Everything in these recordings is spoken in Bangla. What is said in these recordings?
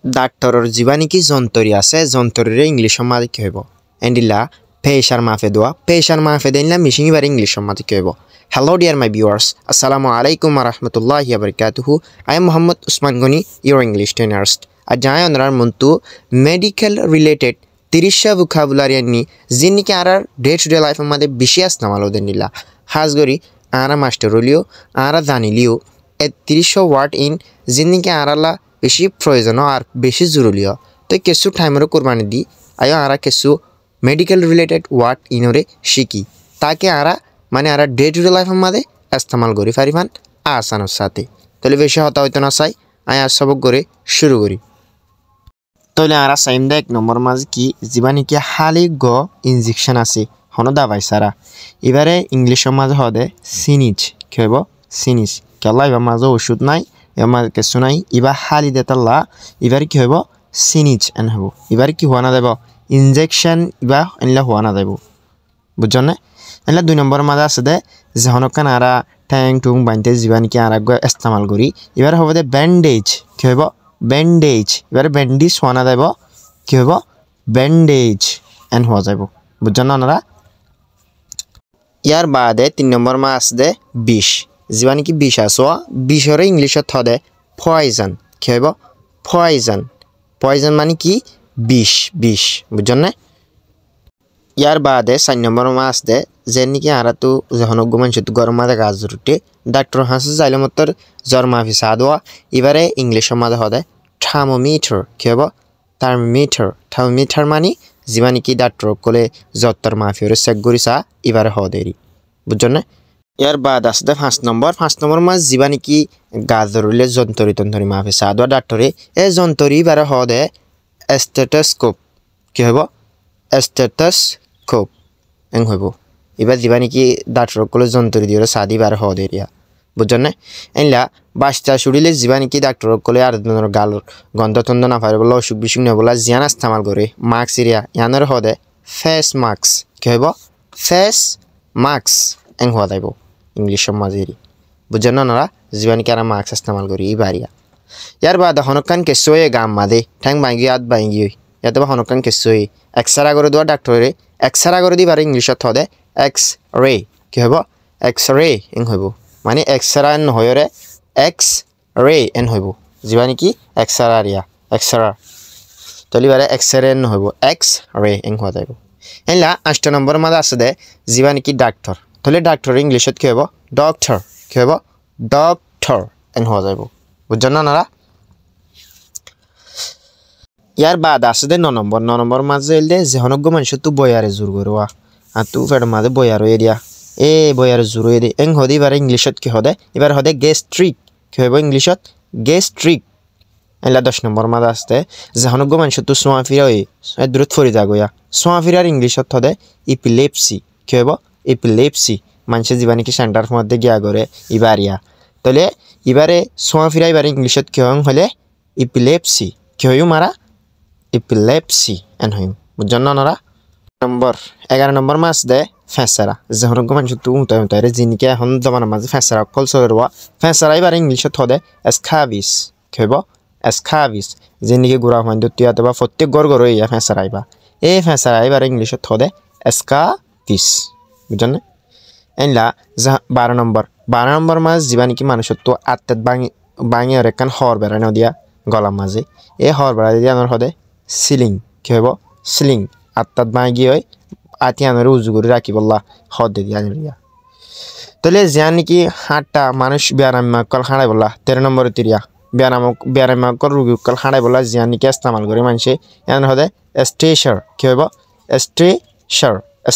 ডাক্তৰৰ যিবা নেকি যন্ত্ৰী আছে যন্ত্ৰীৰে ইংলিছৰ মাঝে কি হইব এন্ডিলা প্ৰেছাৰ মাপে দোৱা প্ৰেছাৰ মাপে দেনিলা মিশিং বাৰে ইংলিছৰ মাঝে কি হইব Hello dear my viewers, Assalamu alaikum warahmatullahi wabarakatuh. I am Muhammad Usman Goni, your English trainer. Ajay onrar muntu medical related 30 vocabulary ni jinni ke arar day to day life amade beshi istemal odenilla. Khas gori ara master rolio ara janilio e 30 word in jinni ke arala beshi proyojono ar beshi jurulio. To kesu time ro kurbani di ayo ara kesu medical related word inore shiki. Take ara মানে আর ডে টু ডে লাইফ আমাদের ইস্তেমাল করি পারিবান আসানোর সাথে তাহলে বেশি হতা হইতো না চাই আমি আর সবক করে শুরু করি তাহলে আর সাইম দা এক নম্বর মাঝে কি জীবানি কি হালি গ ইনজেকশন আছে হনো দাবাই সারা এবারে ইংলিশের মাঝে হবে সিনিজ কি হইব সিনিজ কেলা এবার মাঝে ওষুধ নাই এবার মাঝে কিছু নাই এবার হালি দেতাল্লা এবার কি হইব সিনিজ এন হব এবার কি হওয়া না দেব ইনজেকশন এবার এনলা হওয়া না দেব বুঝছো না এলা 2 নম্বর মাঝে আছে দে যহনকান আরা ট্যাং টুং বাইতে জীবান কি আরা গো ইস্তেমাল করি এবার হবে দে ব্যান্ডেজ কি হইব ব্যান্ডেজ এবার ব্যান্ডেজ হওয়া দেব কি হইব ব্যান্ডেজ এন হওয়া যাইব বুঝছেন না আপনারা ইয়ার বাদে 3 নম্বর মা আছে দে বিষ জীবান কি বিষ আছে বিষরে ইংলিশত থদে পয়জন কি হইব পয়জন পয়জন মানে কি বিষ বিষ বুঝছেন না ইয়ার বাদে 4 নম্বর মাস দে যে নাকি আরা তো যখন মানুষ গরম মাঝে গাছ রুটে ডাক্তার হাসে যাইলে মতর জ্বর মাফি সাদোয়া এবারে ইংলিশের মাঝে হদে থার্মোমিটার কি হব থার্মোমিটার মানে যিবা নাকি ডাক্তার কলে জ্বর মাফি ওরে চেক করিছা এবারে হদেরি বুঝছেন না ইয়ার বাদ আছে দে 5 নম্বর মাস যিবা নাকি গাছ রুলে যন্ত্রী মাফি সাদোয়া ডাক্তারে এই যন্ত্রী এবারে হদে স্টেথোস্কোপ কি হব স্টেথোস্কোপ এং হইব এবার যিবা নাকি ডাক্তার কলে যন্ত্রী দিয়ে সাদি বার হওয়া দেরিয়া বুঝছেন না এনলা বাচ্চা শুড়িলে যিবা নাকি ডাক্তার কলে আর গালর গন্ধ তন্ধ না পারে বলে অসুখ বিসুখ না বলা জিয়ান ইস্তেমাল করে মাস্ক এরিয়া ইয়ানোর হদে ফেস মাস্ক কি হইব ফেস মাস্ক এং হওয়া যাইব ইংলিশের মাঝেরি বুঝছেন না ওনারা যিবা নাকি আর মাস্ক ইস্তেমাল করি এই বাড়িয়া ইয়ার বাদ হনকান কেসোয়ে গাম মাদে ঠ্যাং ভাঙ্গি হাত ভাঙ্গি ইয়াতে বা হনকান কেসোয়ে এক্সরা করে দেওয়া ডাক্তারে এক্সরা করে দিবার ইংলিশত হদে এক্স রে কি হব এক্স রে এন হইব মানে এক্সরা এন হয়রে এক্স রে এন হইব যিবা নাকি এক্সরা রিয়া এক্সরা তাহলে বারে এক্স রে এন হইব এক্স রে এন হওয়া যাইব এনলা 8 নম্বর মাঝে আছে দে যিবা নাকি ডাক্তার তাহলে ডাক্তার ইংলিশত কি হব ডক্টর কি হব ডক্টর এন হওয়া যাইব বুঝছেন না নারা ইয়ার বাদ আছে দে 9 নম্বর মাঝে এলদে যেহনজ্ঞ মানুষ তো বয়ারে জোর করোয়া আর তু ফের মাঝে বয়ার এরিয়া এ বয়ার জোর এদে এং হদে এবার ইংলিশত কি হদে এবার হদে গ্যাস্ট্রিক কি হইব ইংলিশত গ্যাস্ট্রিক এলা 10 নম্বর মাঝে আসতে যেহনজ্ঞ মানুষ তো সোয়া ফিরা হই দূরত ফরি যাগয়া সোয়া ফিরার ইংলিশত হদে ইপিলেপসি কি হইব ইপিলেপসি মানুষের জীবা নাকি সেন্টার মধ্যে গিয়া করে ইবারিয়া তাহলে এবারে সোয়া ফিরা এবার ইংলিশত কি হলে ইপিলেপসি কি হইব মারা epilepsy এন হইম বুঝছেন না ওনারা 11 নম্বর মাস দে ফেসারা যখন মানুষ তো উতারে জিনিকে এখন জমানার মাঝে ফেসারা কল সরবা ফেসারা এবার ইংলিশত হদে এসকাভিস কইব এসকাভিস জিনিকে গুড়া হইন দতিয়াতে বা প্রত্যেক গড় ইয়া ফেসারা আইবা এই ফেসারা এবার ইংলিশত হদে এসকাভিস বুঝছেন না এনলা 12 নম্বর মাস জীবানি কি মানুষ তো আত্মাত বাঙি আর একখান হর বেড়ানো দিয়া গলার মাঝে এই হর বেড়া দিয়া আমার হদে সিলিং কি হইব সিলিং আত্মাত বাঙি হয় আতি আনার উজু করে রাখি বললা হদ দিয়া আনিয়া তাহলে জিয়া নাকি হাটটা মানুষ ব্যায়াম কল হাঁড়াই বললা 13 নম্বর তিরিয়া ব্যায়াম কল রুগী কল হাঁড়াই বললা জিয়া নাকি ইস্তেমাল করে মানুষে এন হদে স্ট্রেচার কি হইব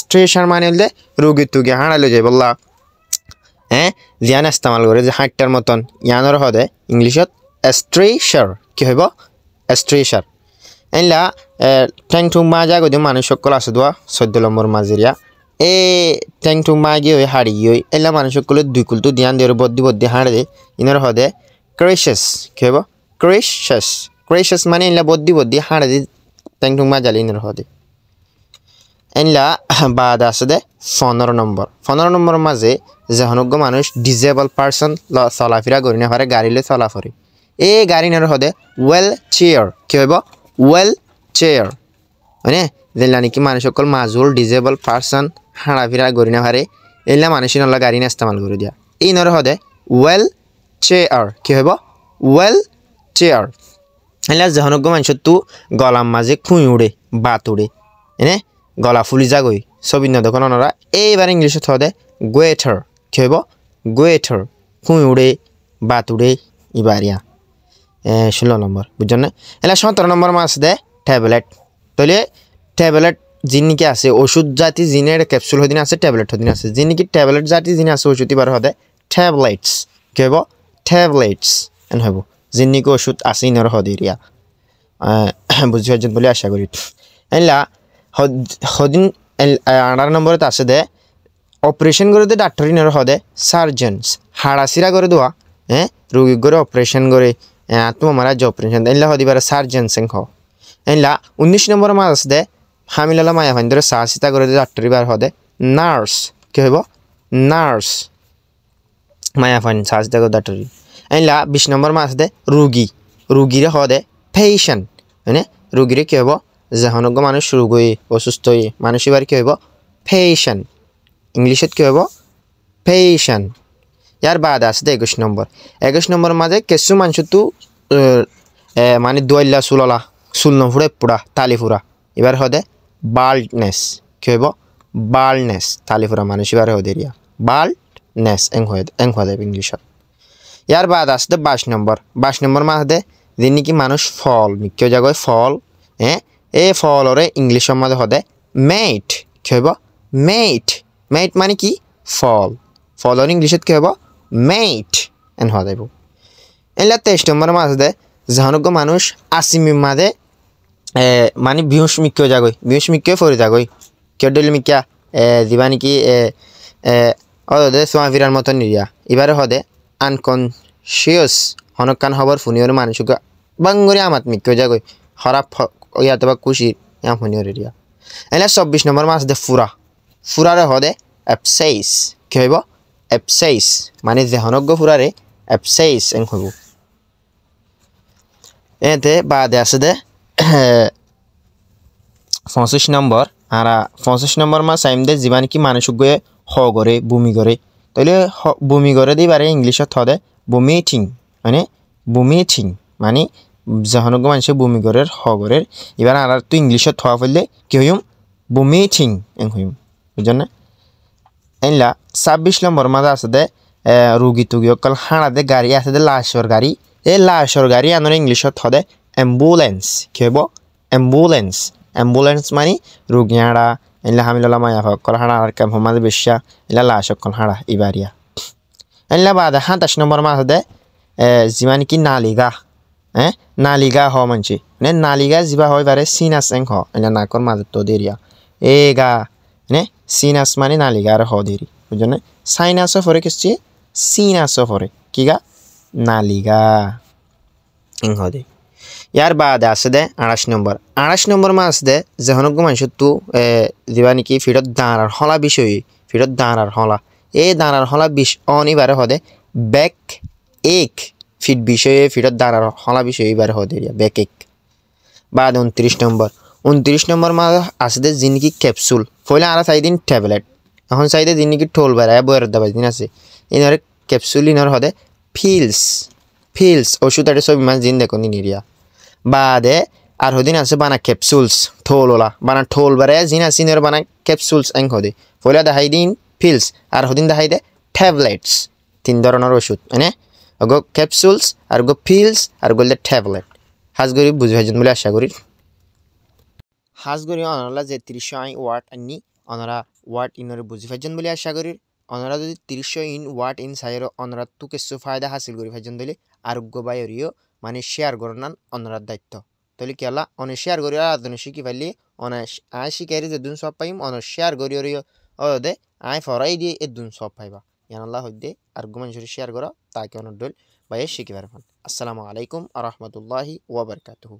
স্ট্রেচার মানে হলে রুগী তুগে হাঁড়াইলে যাই বললা হ্যাঁ জিয়ান ইস্তেমাল করে যে হাঁটটার মতন ইয়ানোর হদে ইংলিশত স্ট্রেচার কি হইব স্ট্রেচার এনলা ট্যাং টুং মাজা গদি মানুষ সকল আছে দোয়া 14 নম্বর মাঝেরিয়া এ ট্যাং টুং মাগি হই হাড়ি হই এলা মানুষ সকল দুই কুলতু ধ্যান দিয়ে বদ্দি হাড়ে দে ইনার হদে ক্রেশাস কি হইব ক্রেশাস মানে এলা বদ্দি হাড়ে দে ট্যাং টুং মাজালি ইনার হদে এনলা বাদ আছে দে 15 নম্বর মাঝে যহনজ্ঞ মানুষ ডিজেবল পার্সন চলাফেরা করি না পারে গাড়ি লই চলা ফরে এই গাড়ি নর হদে ওয়েল চেয়ার কি হইব ওয়েল চেয়ার মানে যেলা নাকি মানুষ সকল মাজুল ডিজেবল পার্সন হাঁড়া ফিরা গড়ি না হারে এইলা মানুষের নলা গাড়ি না ইস্তেমাল করে দিয়া এই নর হদে ওয়েল চেয়ার কি হইব ওয়েল চেয়ার এলা জহনজ্ঞ মানুষের তু গলাম মাঝে খুঁই উড়ে বাত উড়ে এনে গলা ফুলি যাগই ছবি ন দেখুন ওনারা এইবার ইংলিশত হদে গোয়েটার কি হইব গোয়েটার খুঁই উড়ে বাত উড়ে ইবারিয়া 16 নম্বর বুঝছেন না এলা 17 নম্বর মাছ দে ট্যাবলেট তাহলে ট্যাবলেট যিনি নাকি আছে ওষুধ জাতি জিনের ক্যাপসুল হদিন আছে ট্যাবলেট হদিন আছে যিনি নাকি ট্যাবলেট জাতি যিনি আছে ওষুধ এবার হদে ট্যাবলেটস কি হইব ট্যাবলেটস এন হইব যিনি নাকি ওষুধ আছে ইনর হদে এরিয়া বুঝি হচ্ছেন বলে আশা করি এলা হদিন 18 নম্বরত আছে দে অপারেশন করে দে ডাক্তার ইনর হদে সার্জনস হাড়াসিরা করে দেওয়া রোগী করে অপারেশন করে তোমার মারা যে অপারেশন এলা হদিবার সার্জনস এং হ এলা 19 নম্বর মাস আছে দে হামিলালা মায়া ভাই ধরে সাহসিতা করে দে ডাক্তার বার হদে নার্স কি হইব নার্স মায়া ফাইন সাহসিতা করে ডাক্তার এলা 20 নম্বর মাস দে রোগী রোগীরে হদে পেশেন্ট মানে রোগীরে কি হইব যহনজ্ঞ মানুষ রোগ হয়ে অসুস্থ হয়ে মানুষ এবার কি হইব পেশেন্ট ইংলিশত কি হইব পেশেন্ট ইয়ার বাদ আছে 21 নম্বর মাঝে কিছু মানুষ তো মানে দোয়াল্লা চুললা চুল নফুড়ে পুরা তালি ফুরা এবার হদে বাল্ডনেস কি হইব বাল্ডনেস তালি ফুরা মানুষ এবার হদে এরিয়া বাল্ডনেস এং হয়ে যাবে ইংলিশত ইয়ার বাদ আছে 22 নম্বর মাঝে যে নাকি মানুষ ফল মিক্য জায়গায় ফল এই ফলরে ইংলিশের মাঝে হদে মেট কি হইব মেট মেট মানে কি ফল ফলর ইংলিশত কি হইব মেট এন হওয়া যাইব এলা 23 নম্বর মাঝে যহনজ্ঞ মানুষ আসিমি মাঝে মানে বিহুস মিক্য যাগই বিহুস মিক্য ফরি যাগই কেউ ডলি মিক্যা দিবা নাকি অদে সোয়া ফিরার মতন নিরিয়া এবারে হদে আনকনশিয়াস হনকান হবার ফুনিয়র মানুষকে বাঙ্গরি আমাত মিক্য যাগই খারাপ ইয়াতে বা খুশি ইয়া ফুনিয়র এরিয়া এলা 24 নম্বর মাছ দে ফুরা ফুরারে হদে অ্যাপসাইস কি হইব অ্যাপসাইস মানে জহনজ্ঞ ফুরারে অ্যাপসাইস এং হইব এতে বাদে আছে দে 25 নম্বর আর 25 নম্বর মাস আইম দে জীবান কি মানুষ গয়ে হ করে বমি করে তাইলে বমি করে দিবারে ইংলিশত হদে বমিটিং মানে বমিটিং মানে জহনজ্ঞ মানুষে বমি করে হ করে এবার আর তো ইংলিশত হওয়া ফেললে কি হইম বমিটিং এং হইম বুঝছেন না এনলা 26 নম্বর মাঝে আছে দে রুগী টুগী অকল হাঁড়া দে গাড়ি আছে দে লাশর গাড়ি এই লাশর গাড়ি আনর ইংলিশত হদে অ্যাম্বুলেন্স কি হইব অ্যাম্বুলেন্স অ্যাম্বুলেন্স মানে রুগী হাঁড়া এনলা হামিলালা মায়া অকল হাঁড়া আর কেম সমাজে বেশা এলা লাশ অকল হাঁড়া ইবারিয়া এনলা বাদে 27 নম্বর মাঝে দে যিমান কি নালিগা নালিগা হ মানছি মানে নালিগা যিবা হয় বারে সিনাস এং হ এলা নাকর মাঝে তো দেরিয়া এ গা সিনাস মানে নালিগা আর হ দেরি বুঝছেন সাইনাসও ফরে কিসছি সিনাসও ফরে কি গা নালিগা এং হ দে ইয়ার বাদে আছে দে 28 নম্বর মাছ দে জহনজ্ঞ মানুষের তু দিবা নাকি ফিরত দাঁড়ার হলা বিষয় ফিরত দাঁড়ার হলা এই দাঁড়ার হলা অনিবারে হদে ব্যাক এক ফিট বিষয়ে ফিরত দাঁড়ার হলা বিষয় এবারে হদে ব্যাক এক বাদ 29 নম্বর মাছ আছে দে জিনিকি ক্যাপসুল ফলে আর চাই দিন ট্যাবলেট এখন চাই দে জিনিকি ঠোল বেড়ায় বইয়ের দাবাই দিন আছে ইনরে ক্যাপসুল ইনর হদে ফিলস ওষুধ আর সব ইমান জিন দেখো নিরিয়া বাদে আর হদিন আছে বানা ক্যাপসুলস ঠোল ওলা বানা ঠোল বেড়ায় জিন আছে ইনর বানা ক্যাপসুলস এং হদে ফলে দেখাই দিন ফিলস আর হদিন দেখাই দে ট্যাবলেটস 3 ধরনের ওষুধ গো ক্যাপসুলস আর গো ফিলস আর গো ট্যাবলেট হাজ করি বুঝি হাজন বলে আশা করি হাজ করি অনরা যে 30 ওয়ার্ড আনি অনরা ওয়ার্ড ইনরে বুঝি ফাইজন বলে আশা করি অনরা যদি 30 ইন ওয়ার্ড ইন সাইর অনরা তু কিছু ফায়দা হাসিল করি ফাইজন দিলে আরোগ্য বায়রিও মানে শেয়ার করনান অনরার দায়িত্ব তাহলে কি আলা অনে শেয়ার করি আর আদনে শিখি ফেললি অনে আই শিকারি যে দুন সব পাইম অনে শেয়ার করি দে আই ফরাই দিয়ে এ দুন সব পাইবা ইয়ানাল্লাহ হইদে আরোগ্য মানুষের শেয়ার করো তাকে অনর দল বাইরে শিখি পারবেন আসসালামু আলাইকুম আ রহমতুল্লাহি ওয়া বারাকাতুহু